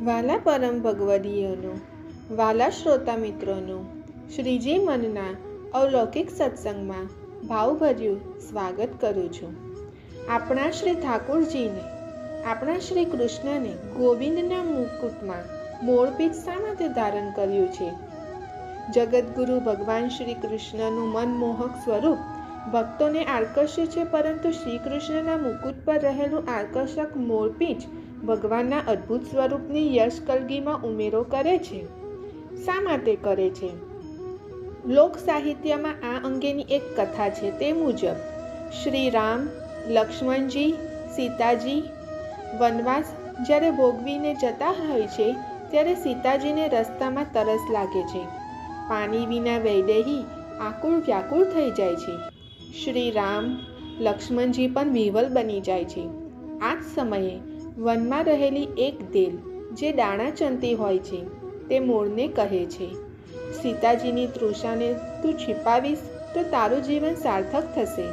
વાલા પરમ ભગવદીયોનો, વાલા શ્રોતા મિત્રોનો, શ્રીજી મનના અવલૌકિક સત્સંગમાં ભાવભર્યું સ્વાગત કરું છું. આપણા શ્રી ઠાકુરજીને, આપણા શ્રી કૃષ્ણને ગોવિંદના મુકુટમાં મોરપીંછ શા માટે ધારણ કર્યું છે? જગતગુરુ ભગવાન શ્રી કૃષ્ણનું મનમોહક સ્વરૂપ ભક્તોને આકર્ષે છે, પરંતુ શ્રી કૃષ્ણના મુકુટ પર રહેલું આકર્ષક મોરપીંછ ભગવાનના અદ્ભુત સ્વરૂપની યશ કલગીમાં ઉમેરો કરે છે. શા માટે કરે છે? લોક સાહિત્યમાં આ અંગેની એક કથા છે. તે મુજબ શ્રી રામ, લક્ષ્મણજી, સીતાજી વનવાસ જ્યારે ભોગવીને જતા હોય છે, ત્યારે સીતાજીને રસ્તામાં તરસ લાગે છે. પાણી વિના વૈદેહી આકુળ વ્યાકુળ થઈ જાય છે. શ્રી રામ, લક્ષ્મણજી પણ વિહવલ બની જાય છે. આ જ સમયે વનમાં રહેલી એક દેલ જે દાણા ચણતી હોય છે, તે મોરને કહે છે, સીતાજીની તૃષાને તું छिपाવીશ તો તારું જીવન સાર્થક થશે.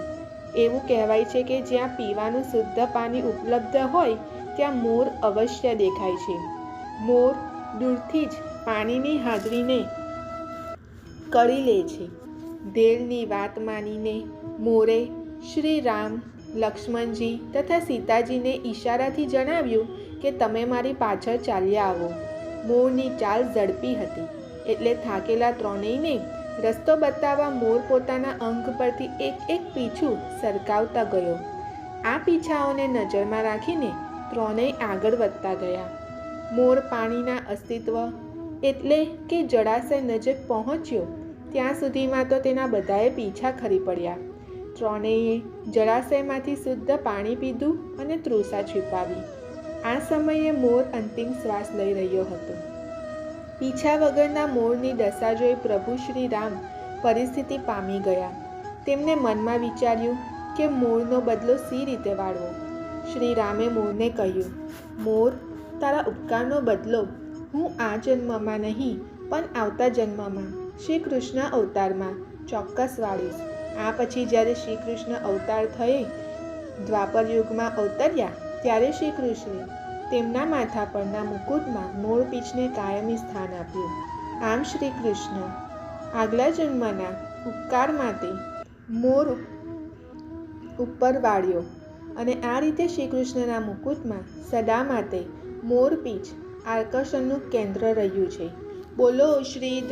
એવું કહેવાય છે કે જ્યાં પીવાનું શુદ્ધ પાણી ઉપલબ્ધ હોય ત્યાં મોર અવશ્ય દેખાય છે. મોર દૂરથી જ પાણીની હાજરીને કળી લે છે. દેલની વાત માનીને મોરે શ્રી રામ, લક્ષ્મણજી તથા સીતાજીને ઈશારાથી જણાવ્યું કે તમે મારી પાછળ ચાલ્યા આવો. મોરની ચાલ ઝડપી હતી, એટલે થાકેલા ત્રણેયને રસ્તો બતાવવા મોર પોતાના અંક પરથી એક પીછું સરકાવતા ગયો. આ પીછાઓને નજરમાં રાખીને ત્રણેય આગળ વધતા ગયા. મોર પાણીના અસ્તિત્વ એટલે કે જળાશય નજીક પહોંચ્યો ત્યાં સુધીમાં તો તેના બધાએ પીછા ખરી પડ્યા. ત્રણેયે જળાશયમાંથી શુદ્ધ પાણી પીધું અને તૃષા છુપાવી. આ સમયે મોર અંતિમ શ્વાસ લઈ રહ્યો હતો. પીછા વગરના મોરની દશા જોઈ પ્રભુ શ્રી રામ પરિસ્થિતિ પામી ગયા. તેમને મનમાં વિચાર્યું કે મોરનો બદલો સી રીતે વાળવો. શ્રી રામે મોરને કહ્યું, મોર, તારા ઉપકારનો બદલો હું આ જન્મમાં નહીં પણ આવતા જન્મમાં શ્રી કૃષ્ણ અવતારમાં ચોક્કસ વાળીશ. આ પછી જ્યારે શ્રી કૃષ્ણ અવતાર થઈ દ્વાપર યુગમાં અવતર્યા, ત્યારે શ્રી કૃષ્ણે તેમના માથા પરના મુકુટમાં મોરપીંછને કાયમી સ્થાન આપ્યું. આમ શ્રી કૃષ્ણ આગલા જન્મના ઉપકાર માટે મોર ઉપર વાળ્યો અને આ રીતે શ્રી કૃષ્ણના મુકુટમાં સદા માટે મોરપીંછ આકર્ષણનું કેન્દ્ર રહ્યું છે. બોલો શ્રી